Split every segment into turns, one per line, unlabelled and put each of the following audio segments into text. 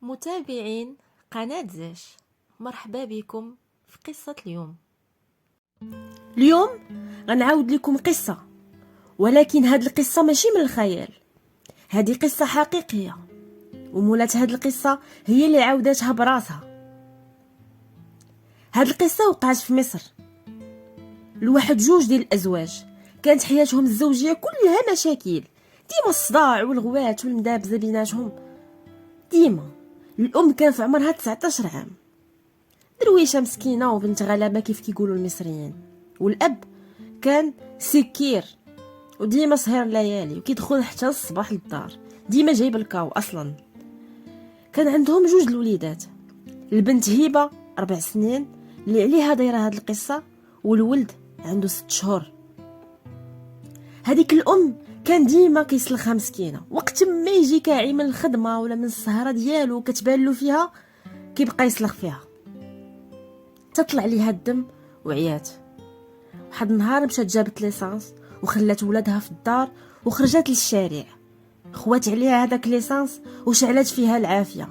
متابعين قناة زاش، مرحبا بكم في قصة
اليوم غنعاود لكم قصة، ولكن هاد القصة ماشي من الخيال. هذه قصة حقيقية، ومولات هاد القصة هي اللي عاودتها براسها. هاد القصة وقعت في مصر لواحد جوج ديال الأزواج، كانت حياتهم الزوجية كلها مشاكل، ديما الصداع والغوات والمدابزة بيناتهم ديما. الأم كان في عمرها 19 عام، درويشة مسكينة وبنت غلابة كيف كيقولوا المصريين. والأب كان سكير وديما سهر الليالي وكيدخل حتى الصباح للدار، ديما جايب الكاو. اصلا كان عندهم جوج الوليدات، البنت هبه 4 سنين اللي عليها دايره هاد القصه، والولد عنده 6 شهور. هذيك الام كان ديما كيسلخها مسكينه، وقت ما يجي كاعي من الخدمه ولا من السهره ديالو كتبان له فيها كيبقى يسلخ فيها، تطلع ليها الدم وعيات. واحد النهار مشات جابت ليسانس وخلات ولادها في الدار وخرجت للشارع، خوات عليها هذاك ليسانس وشعلت فيها العافيه،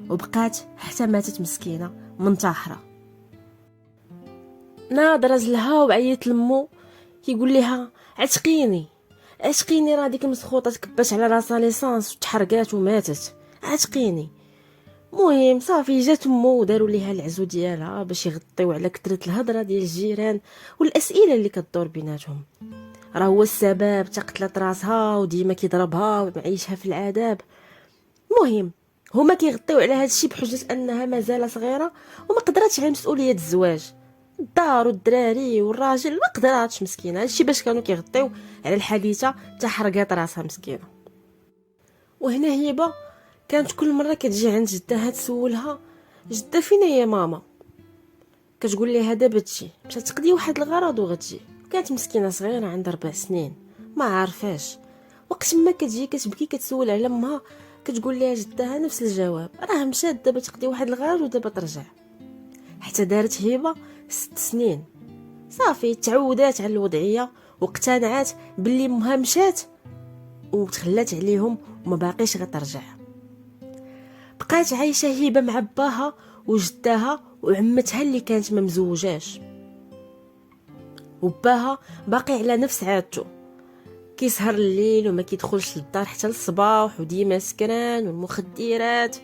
وبقات حتى ماتت مسكينه منتحره. ناض رجلها وعيط لمو كيقول لها عتقيني عتقيني، راه ديك المسخوطه تكبات على راسها ليسانس وتحرقات وماتت، عتقيني. مهم صافي جات مو وداروا ليها العزو ديالها باش يغطيو على كثره الهضره ديال الجيران والاسئله اللي كدور بيناتهم. راه هو السبب تقتلت راسها وديما كيضربها ومعيشها في العذاب. مهم هما كيغطيو على هذا الشيء بحجه انها مازال صغيره وما قدراتش على مسؤوليه الزواج، الدار والدراري والراجل ما قدراتش مسكينه. هادشي باش كانوا كيغطيو على الحديثه تحرقات راسها مسكينه. وهنا هبه كانت كل مره كتجي عند جدها تسولها جده فينا يا ماما، كتقول لها دابا تجي مشات تقضي واحد الغرض وغتجي. كانت مسكينه صغيره عندها 4 سنين ما عارفاش، وقت ما كتجي كتبكي كتسول على امها كتقول لها جدها نفس الجواب، راه مشات دابا تقضي واحد الغرض ودابا ترجع. حتى دارت هبه 6 سنين صافي تعودات على الوضعيه واقتنعت باللي امها مشات وتخلات عليهم وما باقيش غترجع. بقات عايشه هبه مع باها وجدها وعمتها اللي كانت ما مزوجاش، وباها باقي على نفس عادته، كيسهر الليل وما كيدخلش للدار حتى الصباح وديما سكران والمخدرات.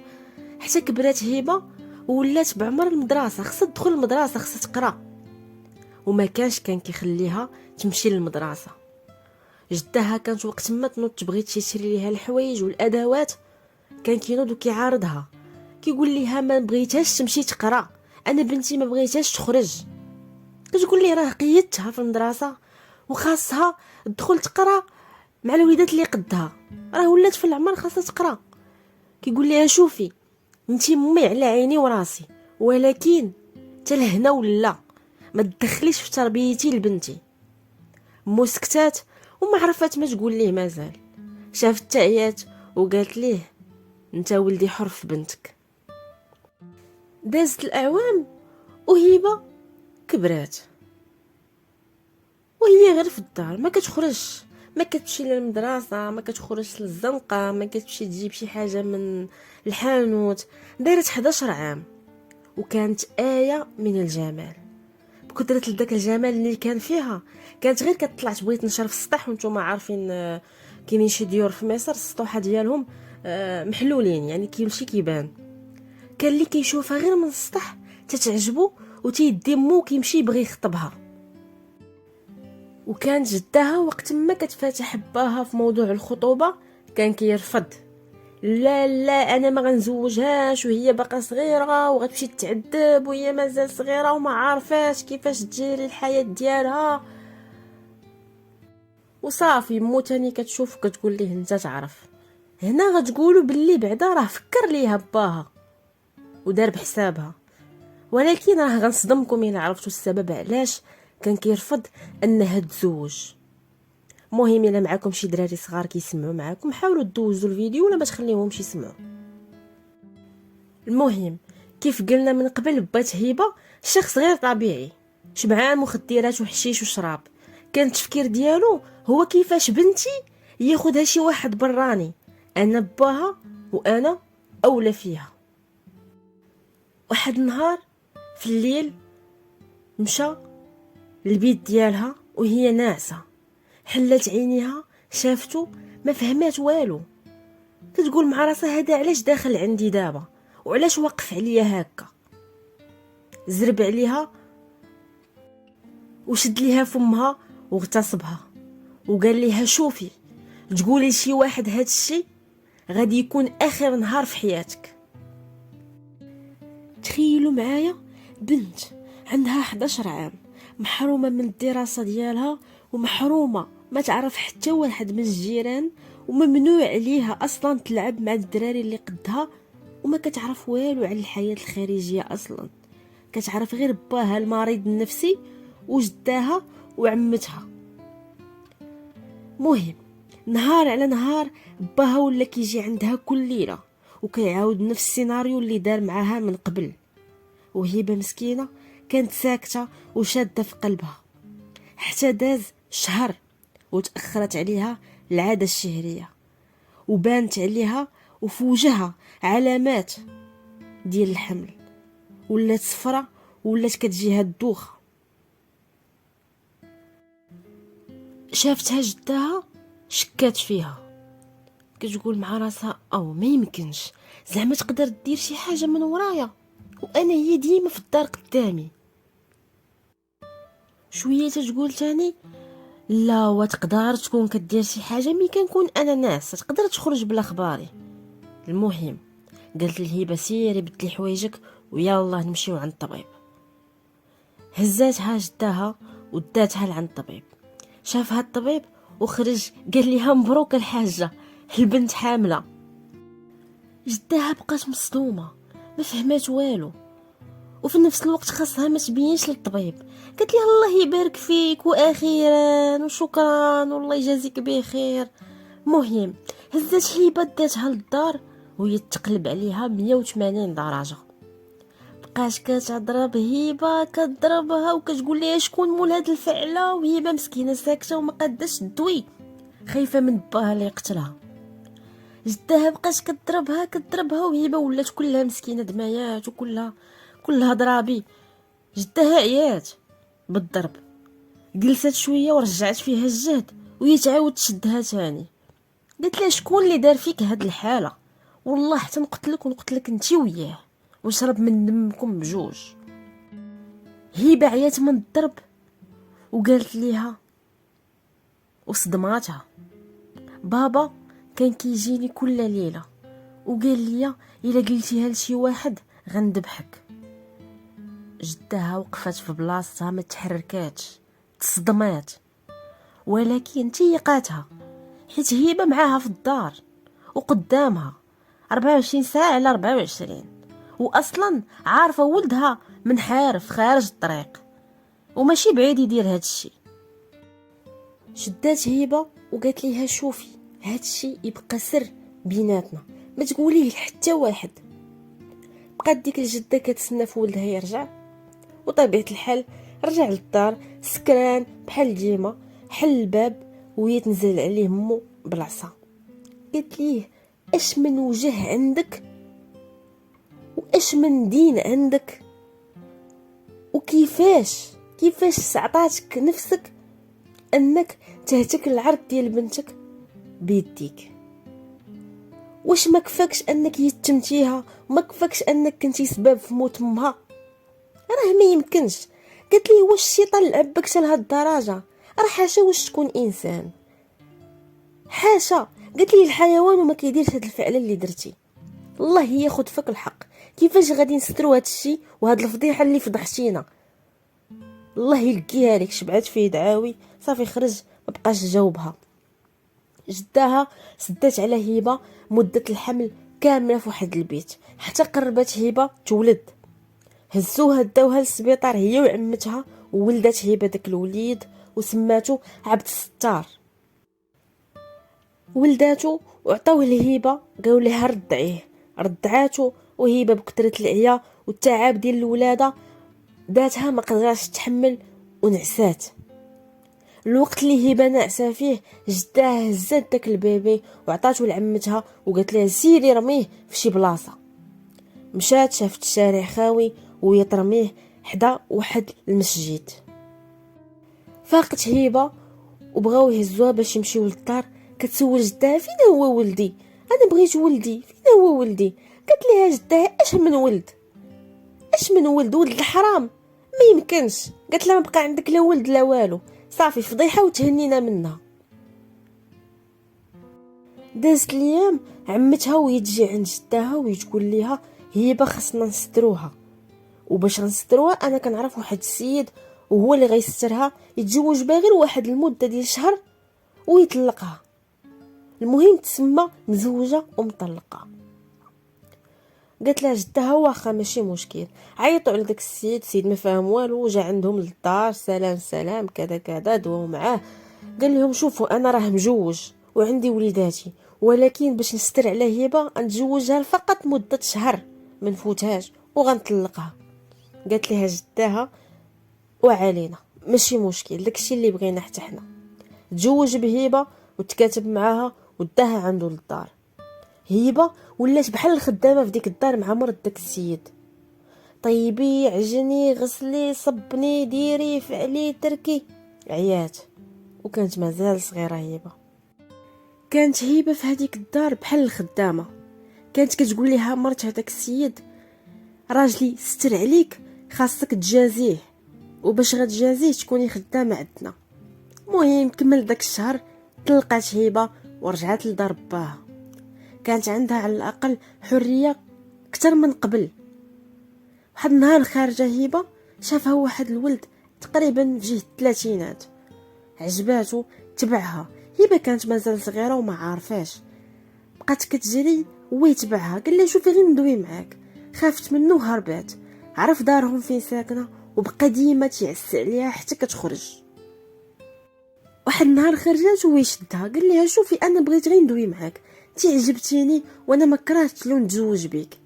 حتى كبرات هبه ولات بعمر المدرسه، خصها تدخل المدرسه، خصها تقرا، وما كانش كان كيخليها تمشي للمدرسه. جدها كانت وقت ما تنوض تبغي تشري ليها الحوايج والادوات كان كينوض وكيعارضها، كيقول لها ما بغيتهاش تمشي تقرا، انا بنتي ما بغيتهاش تخرج. كتقول لي راه قيدتها في المدرسه وخاصها تدخل تقرا مع الوليدات اللي قدها، راه ولات في العمر خاصها تقرا. كيقول لها شوفي انتي مي على عيني وراسي، ولكن حتى لهنا ولا ما تدخليش في تربيتي لبنتي. مو سكتات وما عرفات ما تقول ليه، مازال شافت تعيات وقالت ليه انت ولدي حر في بنتك. دازت الاعوام وهبه كبرات وهي غير في الدار، ما كتخرجش، ما كتمشي للمدرسه، ما كتخرجش للزنقه، ما كتمشي تجيب شي حاجه من الحانوت. دارت 11 عام وكانت آية من الجمال. بكثرة داك الجمال اللي كان فيها كانت غير كتطلع تبغي تنشر في السطح. وانتم عارفين كاينين شي ديور في مصر السطوحه ديالهم محلولين، يعني كيمشي كيبان. كان اللي كيشوفها غير من السطح تتعجبو وتيدي مو كيمشي يبغي يخطبها. وكان جدها وقت ما كتفاتح باها في موضوع الخطوبه كان كيرفض، لا لا انا ما غنزوجهاش وهي باقا صغيره وغتمشي تتعذب وهي مازال صغيره وما عارفاش كيفاش تجيري الحياه ديالها. وصافي مو تاني كتشوف كتقول ليه انت تعرف. هنا غتقولوا باللي بعدا راه فكر ليها باها ودار بحسابها، ولكن راه غنصدمكم الا عرفتوا السبب علاش كان كيرفض انها تزوج. مهم الا معكم شي دراري صغار كيسمعوا معكم حاولوا دوزوا الفيديو ولا ما تخليوهمش يسمعوا. المهم كيف قلنا من قبل، بات هبه شخص غير طبيعي، شبعان مخدرات وحشيش وشراب. كان التفكير ديالو هو كيفاش بنتي ياخدها شي واحد براني، انا باها وانا اولى فيها. واحد النهار في الليل مشى للبيت ديالها وهي ناعسه، حلت عينيها شافتو ما فهمات والو، كتقول مع راسها هذا علاش داخل عندي دابا وعلاش وقف عليا هكا. زرب عليها وشد ليها فمها واغتصبها وقال ليها شوفي تقولي لشي واحد هاد الشي غادي يكون اخر نهار في حياتك. تخيلوا معايا بنت عندها 11 عام محرومه من الدراسه ديالها ومحرومه ما تعرف حتى واحد من الجيران وممنوع عليها اصلا تلعب مع الدراري اللي قدها وما كتعرف والو على الحياه الخارجيه اصلا، كتعرف غير باها المريض النفسي وجداها وعمتها. مهم نهار على نهار باها ولا كيجي عندها كل ليله وكيعاود نفس السيناريو اللي دار معاها من قبل، وهبه مسكينه كانت ساكته وشاده في قلبها حتى داز شهر وتاخرت عليها العاده الشهريه وبانت عليها وفي وجهها علامات ديال الحمل، ولات صفرة ولات كتجيها الدوخه. شافتها جدها شكات فيها، كتقول مع راسها او ما يمكنش زعما تقدر دير شي حاجه من ورايا وانا هي ديما في الدار قدامي. شويه تقول تاني لا وتقدر تكون كدير شي حاجه مي كنكون انا ناس تقدر تخرج بلا خباري. المهم قالت الهبه سيري بدلي حوايجك ويلا نمشيو عند الطبيب. هزاتها جدها وداتها لعند الطبيب، شافها الطبيب وخرج قال لها مبروك الحاجه البنت حامله. جدها بقات مصدومه ما فهمات والو وفي نفس الوقت خاصها ما تبينش للطبيب، قالت لي الله يبارك فيك واخيرا وشكرا والله يجازيك بخير. مهم هزات هبه داتها للدار وهي تقلب عليها 180 درجه، بقات كتضرب هبه كتضربها وكتقول لها شكون مول هاد الفعله، وهبه مسكينه ساكته وما قاداش تدوي خايفه من باها اللي يقتلها. جدها بقات كتضربها وهبه ولات كلها مسكينه دمايات وكلها ضرابي. جدها عيات بالضرب، جلست شويه ورجعت فيها الجهد وهي تعاود تشدها تاني. قلت لها شكون اللي دار فيك هاد الحاله، والله حتى نقتلك ونقتلك انتي وياه ونشرب من دمكم بجوج. هبه عيات من الضرب وقالت ليها وصدماتها بابا كان كيجيني كل ليله وقال لي الا قلتيها لشي واحد غندبحك. جدها وقفت في بلاصتها ما تحركاتش، تصدمات، ولكن تيقاتها حيت هبه معاها في الدار وقدامها 24 ساعه على 24 واصلا عارفه ولدها منحارف خارج الطريق وماشي بعيد يدير هاد الشيء. شدات هبه وقالت ليها شوفي هاد الشيء يبقى سر بيناتنا ما تقوليه لحتى واحد. بقات ديك الجده كتسنى في ولدها يرجع، وطبيعه الحال رجع للدار سكران بحال ديما، حل الباب ويتنزل عليه مو بالعصا. قالت ليه اش من وجه عندك واش من دين عندك وكيفاش عطاتك نفسك انك تهتك العرض ديال بنتك بيديك؟ واش ما كفاكش انك يتمتيها وما كفاكش انك كنتي سبب في موت امها؟ راه ما يمكنش. قالت لي واش الشيطان لعبك حتى لهاد الدرجه؟ راه حاشا واش تكون انسان، حاشا. قالت لي الحيوان وما كيديرش هاد الفعله اللي درتي، الله ياخذ فيك الحق. كيفاش غادي نسترو هاد الشيء وهاد الفضيحه اللي فضحتينا؟ الله يلقيها لك. شبعت فيه دعاوي صافي خرج ما بقاش جاوبها. جدها سدات على هبه مده الحمل كامله في واحد البيت حتى قربت هبه تولد. هزوها داوها للسبيطار هي وعمتها وولدت هبه داك الوليد وسماتو عبد الستار. ولداتو وعطاوه لهبه قالوا لها رضعاتو وهبه بكثره العيا والتعب ديال الولاده ذاتها ما قدراتش تحمل ونعسات. الوقت اللي هبه ناعسه فيه جدها هزات داك البيبي وعطاتو لعمتها وقالت لها سيري رميه في شي بلاصه. مشات شافت الشارع خاوي وهي ترميه حدا واحد المسجد. فاقت هبه وبغاو يهزوها باش يمشيو للدار. كتسول جدها فين هو ولدي، انا بغيت ولدي، فين هو ولدي؟ قالت لها جدها اش من ولد، اش من ولد الحرام، ما يمكنش. قالت لها ما بقى عندك لا ولد لا والو، صافي فضيحه وتهنينا منها. دازت الايام، عمتها وهي تجي عند جدها وتقول ليها هبه خاصنا نستروها، وباش نستروها انا كنعرف واحد السيد وهو اللي غيسترها، يتزوج بها غير واحد المده ديال شهر ويطلقها. المهم تسمى مزوجه ومطلقه. قالت لها جدها واخا ماشي مشكل. عيطوا على داك السيد ما فاهم والو، جا عندهم للدار، سلام سلام كذا كذا، دواو معاه. قال لهم شوفوا انا راه مجوج وعندي وليداتي، ولكن باش نستر على هبه نتزوجها فقط مده شهر ما نفوتهاش وغنطلقها. قالت لها جدها وعلينا ماشي مشكل، داكشي اللي بغينا حتى حنا. تزوج بهبه وتكاتب معاها وداها عنده للدار. هبه ولات بحال الخدامه في ديك الدار مع مرض داك السيد. طيبي عجني غسلي صبني ديري فعلي تركي، عيات. وكانت مازال صغيره هبه. كانت هبه في هذيك الدار بحال الخدامه. كانت كتقول لها مرت هذاك السيد راجلي ستر عليك خاصك تجازيه، وباش غتجازيه تكوني خدامه عندنا. مهم كمل داك الشهر، طلقات هبه ورجعت لدار باها. كانت عندها على الاقل حريه اكثر من قبل. واحد النهار خارجه هبه شافها واحد الولد تقريبا في جهه الثلاثينات، عجباتو تبعها. هبه كانت مازال صغيره وما عارفاش، بقات كتجري هو يتبعها. قال لها شوفي غير ندوي معاك. خافت منه وهربات. عرف دارهم فين ساكنه وبقى ديما تيعس عليها حتى كتخرج. واحد النهار خرجات وهو يشدها، قال لها شوفي انا بغيت غير ندوي معاك، تي عجبتيني وانا ما كرهتش لو نتزوج بيك.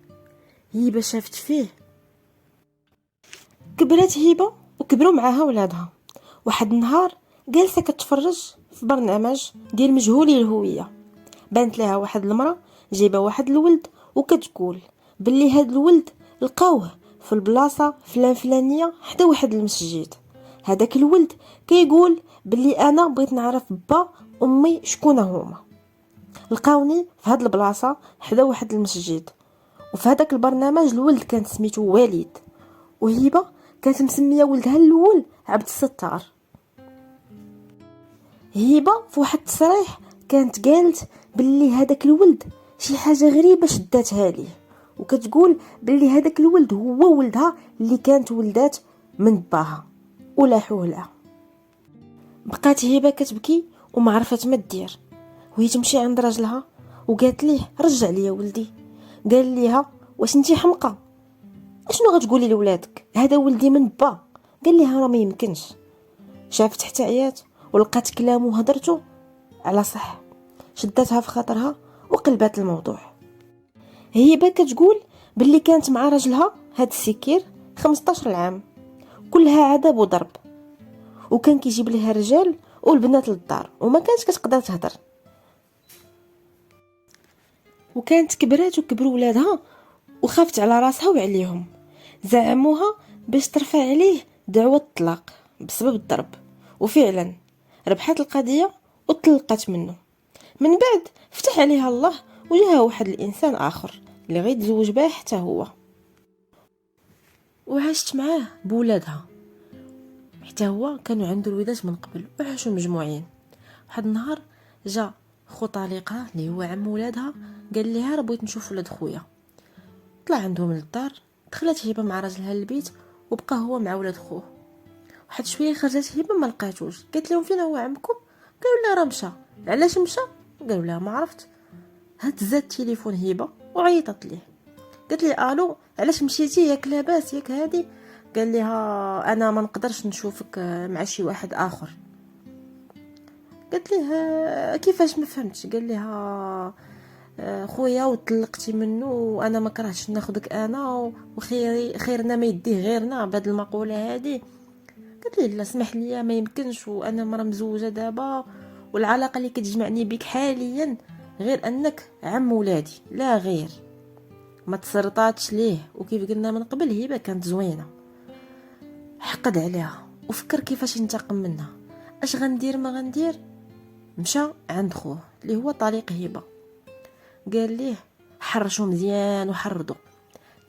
هبه شافت فيه. كبرت هبه وكبروا معاها ولادها. واحد النهار جالسه كتفرج في برنامج ديال مجهولي الهويه، بانت لها واحد المراه جايبه واحد الولد وكتقول باللي هاد الولد لقاوه في البلاصه فلانيه حدا واحد المسجد. هذاك الولد كيقول باللي انا بغيت نعرف با امي شكون هما. لقاوني في هاد البلاصه حدا واحد المسجد. وفي هذاك البرنامج الولد كان سميتو والد، وهبه كانت مسميه ولدها الاول عبد الستار. هبه في واحد التصريح كانت قالت باللي هذاك الولد شي حاجه غريبه شداتها ليه، وكتقول باللي هذاك الولد هو ولدها اللي كانت ولدات من باها ولا حولها. بقات هبه كتبكي وما عرفت ما دير، وهي تمشي عند راجلها وقالت ليه رجع لي ولدي. قال ليها واش انتي حمقى، اشنو غتقولي لولادك، هذا ولدي من با. قال ليها راه ما يمكنش. شافت حتى عيات ولقات كلامه وهضرته على صح، شدتها في خاطرها وقلبات الموضوع. هبه كتقول باللي كانت مع راجلها هاد السكير 15 عام، كلها عذاب وضرب، وكان كيجيب لها الرجال والبنات للدار وما كانتش كتقدر تهضر. وكانت كبرات وكبروا ولادها وخافت على راسها وعليهم. زعموها باش ترفع عليه دعوة الطلاق بسبب الضرب، وفعلا ربحت القضية وطلقت منه. من بعد فتح عليها الله وجاها واحد الانسان اخر اللي غيتزوج بها حتى هو، وعاشت معاه بولادها حتى هو كانوا عنده الولادات من قبل وعاشوا مجموعين. واحد النهار جا خو طليقها اللي هو عم ولادها، قال لها راه بغيت نشوف ولاد خويا. طلع عندهم للدار، دخلت هبه مع راجلها للبيت وبقى هو مع ولاد خوه. واحد شويه خرجت هبه ما لقاتوش، قالت لهم فين هو عمكم؟ قالوا لها راه مشى. علاش مشى؟ قالوا لها ما عرفت. هزت التليفون هبه وعيطت ليه، قالت لي الو علاش مشيتي، ياك لاباس ياك هادي؟ قال لها انا ما نقدرش نشوفك مع شي واحد اخر. قالت ليه كيفاش ما فهمتش؟ قال لها خويا وطلقتي منه وانا ما كرهتش ناخذك انا، خيرنا ما يديه غيرنا بهاد المقوله هذه. قالت لي لا سمح لي ما يمكنش، وانا مرا مزوجه دابا، والعلاقه اللي كتجمعني بك حاليا غير انك عم ولادي لا غير. ما تسرطاتش ليه، وكيف قلنا من قبل هبه كانت زوينه. حقد عليها وفكر كيفاش ينتقم منها. اش غندير ما غندير؟ مشى عند خوه اللي هو طليق هبه، قال ليه حرشو مزيان وحرضو.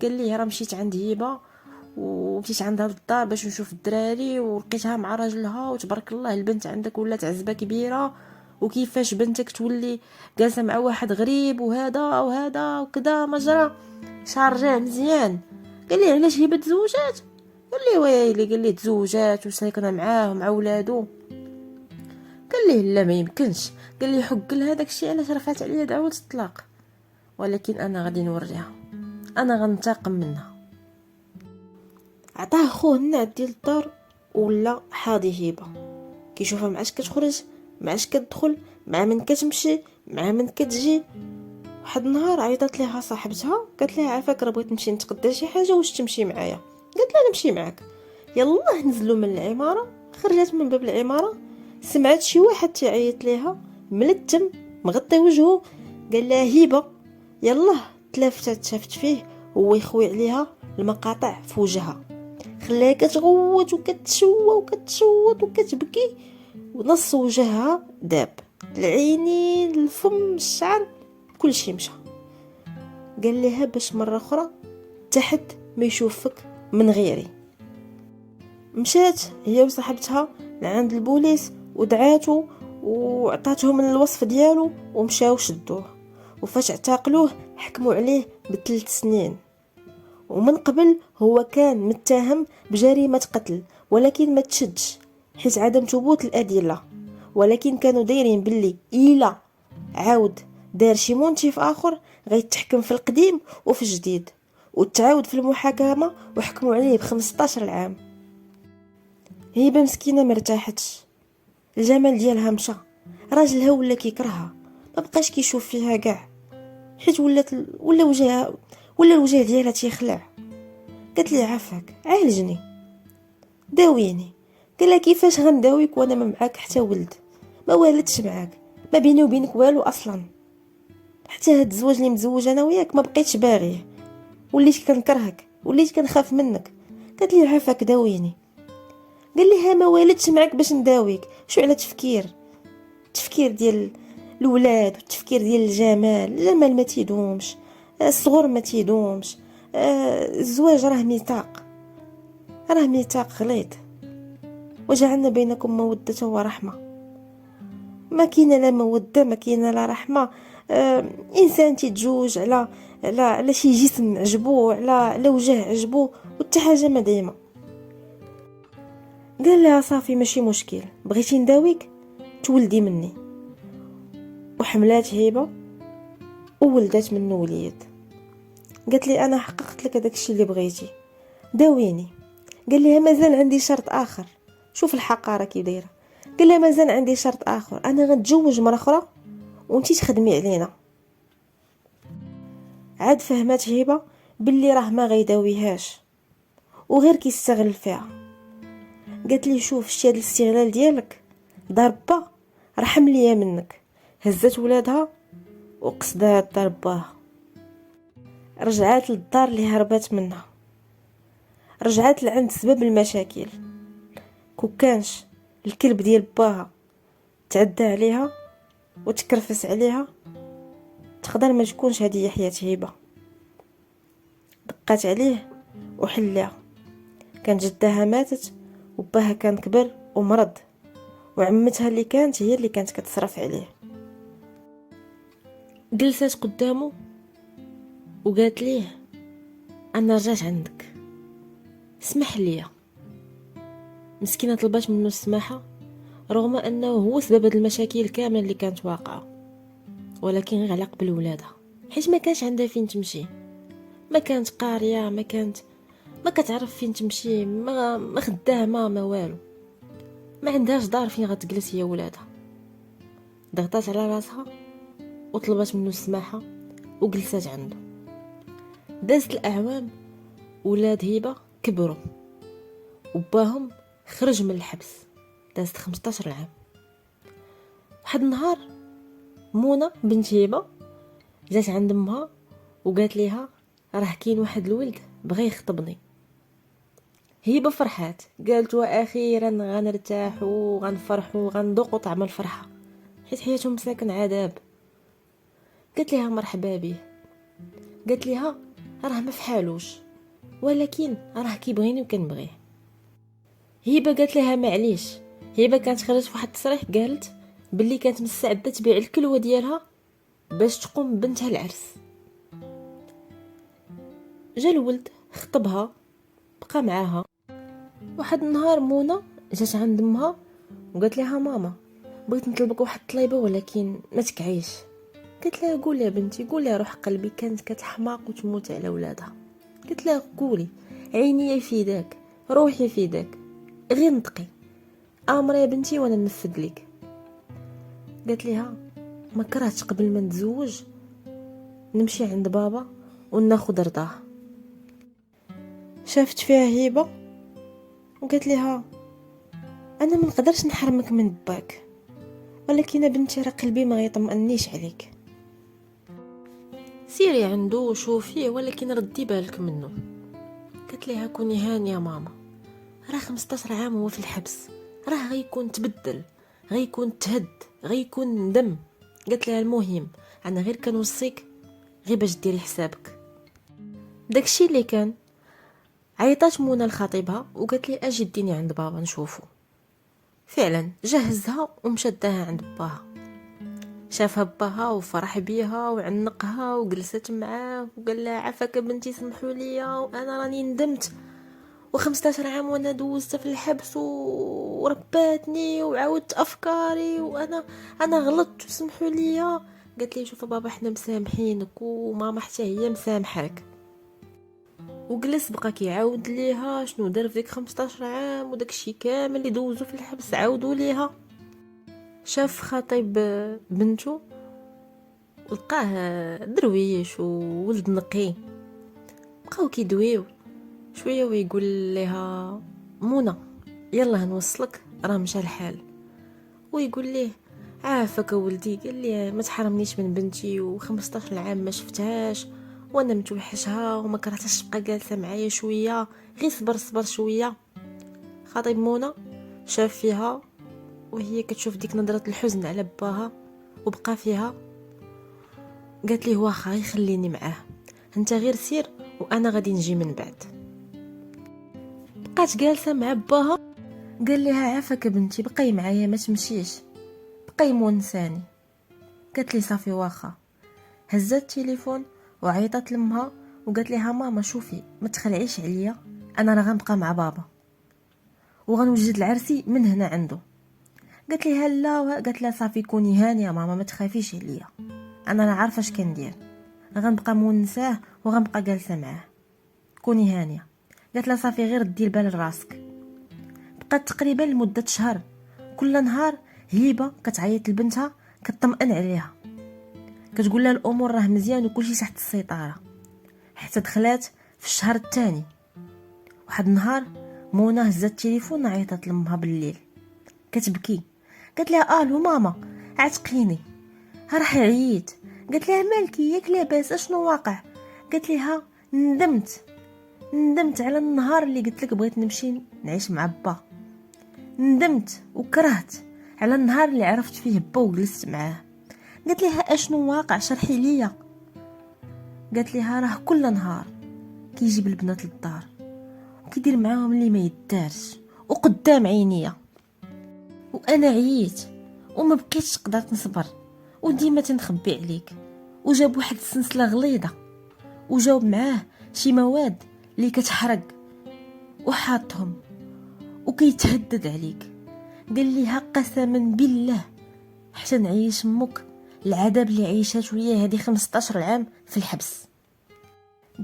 قال ليه راه مشيت عند هبه ومشيت عندها للدار باش نشوف الدراري، ولقيتها مع راجلها، وتبارك الله البنت عندك ولات عزبه كبيره، وكيفاش بنتك تولي جالسه مع واحد غريب وهذا وهذا وكذا مجرى. شعر رجع مزيان. قال لي علاش هبه تزوجات؟ قال لي ويلي، قال لي تزوجات وساكنه معاه ومع ولادو. قال لي لا ما يمكنش، قال لي حق لها داكشي علاش رفعت عليا دعوه الطلاق، ولكن انا غادي نوريها، انا غنتقم منها. عطاه خوه النعت ديال الدار ولا حاضي هبه، كيشوفها معاش كتخرج معاش كتدخل، مع من كتمشي مع من كتجي. واحد النهار عيطت ليها صاحبتها قالت لها عافاك راه بغيت نمشي نتقدى شي حاجه، واش تمشي معايا؟ قالت لها نمشي معاك. يلا نزلوا من العماره. خرجت من باب العماره سمعت شي واحد تيعيط ليها ملتم مغطي وجهه. قال لها هبه. يلا تلفتت شافت فيه هو يخوي عليها المقاطع في وجهها، خلاها كتغوت وكتشوى وكتشوط وكتبكي، ونص وجهها داب، العينين الفم الشعر كل شي مشى. قال لها باش مرة أخرى تحت ما يشوفك من غيري. مشات هي وصاحبتها لعند البوليس ودعاتو وعطاتهم الوصف ديالو ومشاو شدوه، وفاش اعتقلوه حكموا عليه ب3 سنين. ومن قبل هو كان متهم بجريمة قتل، ولكن ما تشدش حيث عدم ثبوت الأدلة، ولكن كانوا دايرين باللي إلا عاود دار شي منتف آخر غيتحكم في القديم وفي الجديد، وتعاود في المحاكمة وحكموا عليه ب15 عام. هبه مسكينة مرتاحتش، الجمال ديالها مشى، راجلها ولا كيكرهها، ما بقاش كيشوف فيها كاع، حيت ولا وجهها ولا الوجه ديالها تيخلع. قالت لي عافاك عالجني داويني. قال لها كيفاش غنداويك وانا ما معاك حتى ولد، ما والدتش معاك، ما بيني وبينك والو اصلا، حتى هاد الزواج اللي متزوج انا وياك ما بقيتش باغيه، وليت كنكرهك وليت كنخاف منك. قالت لي عافاك داويني. قال لي ها ما والدتش معاك باش نداويك، شو على التفكير ديال الولاد والتفكير ديال الجمال ما تيدومش، الصغر ما تيدومش، الزواج راه ميثاق غليظ، وجعلنا بينكم مودة ورحمة. ما كاينه لا موده ما كاينه لا رحمه. انسان تيتزوج على شي جسم عجبو، على وجه عجبو، وحتى حاجه ما دايمه. قال لها صافي ماشي مشكل، بغيتي نداويك تولدي مني. وحملات هبه وولدت منه وليد. قالت لي انا حققت لك هذاك الشيء اللي بغيتي، داويني. قال لها مازال عندي شرط اخر. شوف الحقاره كي دايره. قال لها مازال عندي شرط اخر، انا غنتزوج مره اخرى وانتي تخدمي علينا. عاد فهمت هبه باللي راه ما غيداويهاش وغير كيستغل فيها. قالت لي شوف شتي هذا الاستغلال ديالك ضربه رحم ليا منك. هزت ولادها وقصدها ضرباها. رجعات للدار اللي هربت منها، رجعات لعند سبب المشاكل. كانش الكلب ديال باها تعدى عليها وتكرفس عليها، تقدر ما تكونش هذه حياة هبه. دقات عليه وحلها. كان جدها ماتت وباها كان كبر ومرض، وعمتها اللي كانت هي اللي كانت كتصرف عليه. جلست قدامه وقالت ليه انا رجعت عندك، اسمح لي. مسكينه طلبات منه السماحه رغم انه هو سبب هاد المشاكل كامله اللي كانت واقعه، ولكن غير على قبل ولادها، حيت ما كانش عندها فين تمشي، ما كانت قاريه، ما كتعرف فين تمشي، ما خدامه، ما والو، ما عندهاش دار فين غتجلس هي ولادها. ضغطات على راسها وطلبت منه السماحه وجلست عنده. دازت الاعوام، ولاد هبه كبروا وباهم خرج من الحبس، دازت 15 عام. واحد النهار منى بنت هبه جات عند امها وقالت ليها راه كاين واحد الولد بغى يخطبني. هبه فرحات، قالت واخيرا غنرتاح وغنفرح وغنذوق طعم الفرحه، حيت حياتهم ساكن عذاب. قالت لها مرحبا به، قالت لها راه ما فحالوش، ولكن راه كيبغيني وكنبغيه. هبه قالت لها معليش. هبه كانت خرجت في واحد التصريح قالت باللي كانت مستعده تبيع الكلوه ديالها باش تقوم بنتها العرس. جا الولد خطبها، بقى معاها. واحد النهار منى جات عند امها وقالت لها ماما بغيت نطلبك واحد الطليبه ولكن ما تكعيش. قالت لها قولي يا بنتي، قولي روح قلبي. كانت كتحماق وتموت على ولادها. قالت لها قولي، عيني في داك، روحي في داك، غير نطقي، امر يا بنتي وانا ننفذ لك. قالت لها ما كرهتش قبل ما نتزوج نمشي عند بابا وناخذ رضاه. شافت فيها هبه وقالت لها انا ما نقدرش نحرمك من باك، ولكن بنتي راه قلبي ما يطمئنيش عليك. سيري عنده وشوفيه ولكن ردي بالك منه. قالت لها كوني هانيه ماما، راه 15 عام هو في الحبس، راه غيكون تبدل، غيكون تهد، غيكون ندم. قالت لها المهم انا غير كنوصيك غير باش ديري حسابك. داكشي اللي كان. عيطات منى لخطيبها وقالت لي اجي ديني عند بابا نشوفو. فعلا جهزها ومشى داها عند باها. شافها باها وفرح بيها وعنقها وجلست معاه وقال لها عافاك بنتي سمحوا لي وانا راني ندمت، و15 عام وانا دوزت في الحبس ورباتني وعاودت افكاري وانا غلطت وسمحوا لي. قالت لي شوف بابا احنا مسامحينك وماما حتى هي مسامحاك. وجلس بقى كيعاود ليها شنو دار فيك 15 عام وداكشي كامل اللي دوزو في الحبس عاودوا ليها. شاف خطيب بنته لقاه درويش وولد نقي، بقاو كيدويو شويه ويقول لها منى يلا نوصلك راه مشى الحال، ويقول ليه عافاك ولدي. قال لي ما تحرمنيش من بنتي و15 عام ما شفتهاش وانا متوحشها وما كرهتش تبقى جالسه معايا شويه، غير صبر شويه. خطيب منى شاف فيها وهي كتشوف ديك نظره الحزن على باها وبقى فيها. قالت ليه واخا يخليني معاه، انت غير سير وانا غادي نجي من بعد. بقات جالسه مع باها. قال لها عافاك بنتي بقي معايا ما تمشيش، بقي مونساني. قالت لي صافي واخا. هزت التليفون وعيطت لامها وقالت لها ماما شوفي ما تخلعيش عليا، انا راه غنبقى مع بابا وغنوجد العرسي من هنا عنده. قالت لها لا. قالت لها صافي كوني هانيه ماما ما تخافيش عليا، انا راه عارفه اش كندير، غنبقى مونساه وغنبقى جالسه معاه، كوني هانيه. قالت لها صافي غير دي البال لراسك. بقات تقريبا لمده شهر كل نهار هبه كتعيط لبنتها كتطمئن عليها، كتقول لها الامور راه مزيان وكلشي تحت السيطره. حتى دخلات في الشهر الثاني. واحد النهار منى هزت التليفون عيطت لامها بالليل كتبكي. قالت لها الو ماما عتقيني راه عييت. قالت لها مالكي ياك لاباس اشنو واقع؟ قالت لها ندمت على النهار اللي قلت لك بغيت نمشي نعيش مع با، ندمت وكرهت على النهار اللي عرفت فيه با وجلست معاه. قالت لها اشنو واقع شرحي ليا. قالت لها راه كل نهار كيجيب البنات للدار وكيدير معاهم اللي ما يدارش وقدام عينيا، وانا عييت وما بقيتش قدرت نصبر وديما تنخبي عليك. وجاب واحد السلسله غليظه وجاوب معاه شي مواد اللي كتحرق وحاطهم وكيتهدد عليك. قال ليها قسما بالله حتى نعيش امك العذاب اللي عيشات وياه هذه 15 عام في الحبس.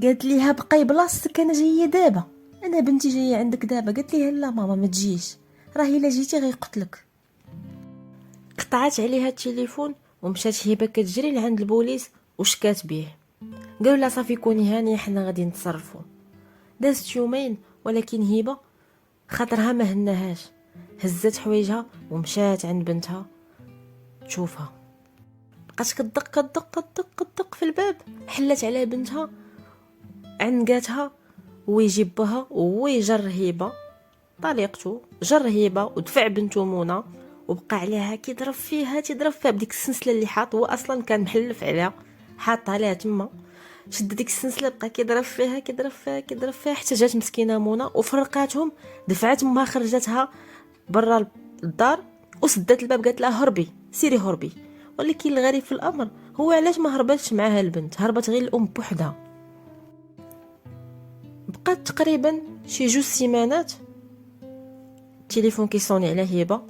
قالت ليها بقاي بلاصتك انا جايه دابا، انا بنتي جايه عندك دابا. قالت ليها لا ماما ما تجيش، راه الا جيتي غيقتلك. قطعت عليها التليفون ومشات هبه كتجري لعند البوليس وشكات بيه. قالوا لها صافي كوني هانيه حنا غادي نتصرفوا. دازت يومين ولكن هبه خاطرها ما هناهاش، هزت حوايجها ومشات عند بنتها تشوفها. بقات كتدق في الباب، حلت على بنتها عنقاتها ويجيبها ويجر هبه طليقته، جر هبه ودفع بنته منى، وبقى عليها كيضرب فيها بديك السنسله اللي حاط، هو اصلا كان محلف عليها حاطها ليها تما. شد ديك السنسله بقى كيضرب فيها حتى جات مسكينه منى وفرقاتهم. دفعت امها خرجتها برا الدار وسدات الباب، قالت لها هربي سيري هربي. ولكن الغريب في الامر هو علاش ما هربتش معاها البنت، هربت غير الام بوحدها. بقات تقريبا شي 2 سيمانات التليفون كيصوني على هبه.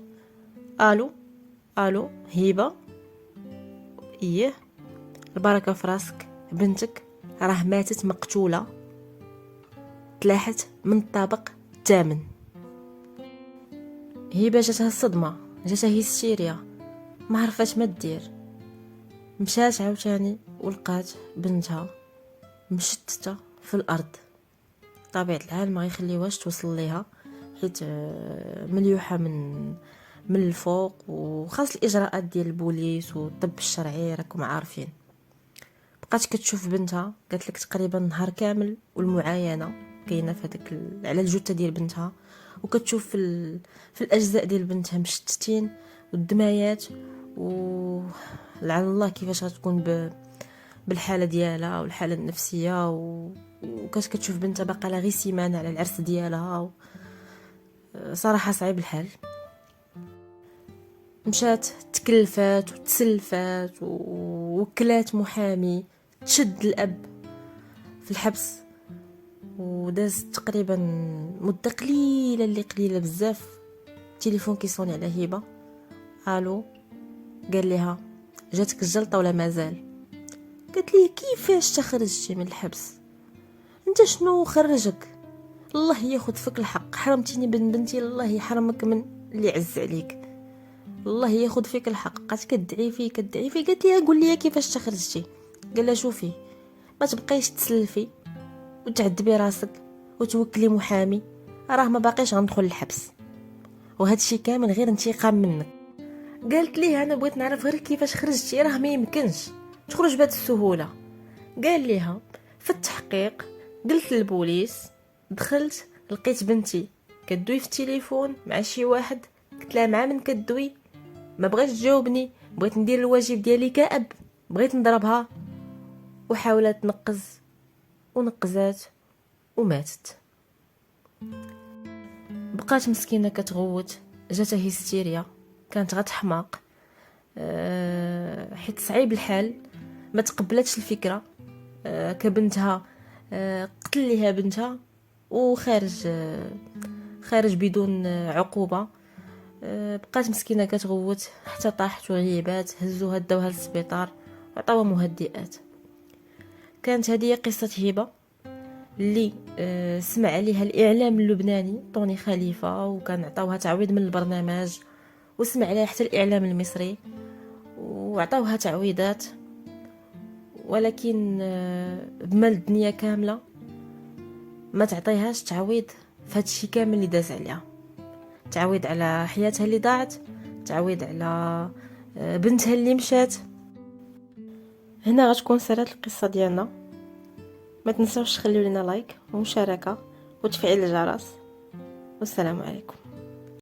الو هبه، ايه البركه في راسك، بنتك راه ماتت مقتوله، تلاحت من الطابق الثامن. هبه جاتها الصدمه، جاتها هيستيريا، ما عرفاش ما دير. مشات عاوتاني ولقات بنتها مشتته في الارض. طبيعه الحال ما يخليوهاش توصل ليها حيت مليوحه من الفوق، وخاص الاجراءات ديال البوليس والطب الشرعي راكم عارفين. بقات كتشوف بنتها، قالت لك تقريبا نهار كامل، والمعاينه كاينه في هذاك على الجثه ديال بنتها، وكتشوف في الاجزاء ديال بنتها مشتتين والدمايات، ولعل الله كيفاش غتكون بالحاله ديالها والحاله النفسيه كتشوف بنتها باقا لها غير سيمانه على العرس ديالها. صراحه صعيب الحال. مشات تكلفات وتسلفات ووكلات محامي، تشد الاب في الحبس، وداز تقريبا مده قليله اللي قليله بزاف. التليفون كيصوني على هبه. الو، قال لها جاتك الجلطه ولا مازال؟ قالت لي كيفاش تخرجتي من الحبس؟ انت شنو خرجك؟ الله ياخذ فيك الحق، حرمتيني من بنتي، الله يحرمك من اللي عز عليك، الله ياخذ فيك الحق. بقات كدعي فيه. قالت لي قول لي كيفاش تخرجتي؟ قال لها شوفي، ما تبقيش تسلفي وتعذبي راسك وتوكلي محامي، راه ما باقيش غندخل الحبس، وهذا الشيء كامل غير انتقام منك. قالت ليه انا بغيت نعرف غير كيفاش خرجتي، راه ما يمكنش تخرج بهذه السهوله. قال ليها في التحقيق قلت للبوليس، دخلت لقيت بنتي كدوي في التليفون مع شي واحد، قلت لها مع من كدوي؟ ما بغيتش تجاوبني، بغيت ندير الواجب ديالي كأب، بغيت نضربها. وحاولت تنقز ونقزات وماتت. بقات مسكينه كتغوت، جاتها هيستيريا، كانت غتحماق حيت صعيب الحال، ما تقبلتش الفكره. كبنتها قتل ليها بنتها وخارج خارج بدون عقوبه. بقات مسكينه كتغوت حتى طاحت وغيبات، هزوها داوها للسبيطار وعطاوها مهدئات. كانت هذه قصه هبه اللي سمع عليها الاعلام اللبناني طوني خليفه، وكان عطاوها تعويض من البرنامج، وسمع عليها حتى الاعلام المصري وعطاوها تعويضات. ولكن بمال الدنيا كامله ما تعطيهاش تعويض في هادشي كامل اللي داز عليها. تعويض على حياتها اللي ضاعت، تعويض على بنتها اللي مشات. هنا غتكون سرات القصه ديالنا. ما تنسوش تخليو لنا لايك ومشاركه وتفعيل الجرس، والسلام عليكم.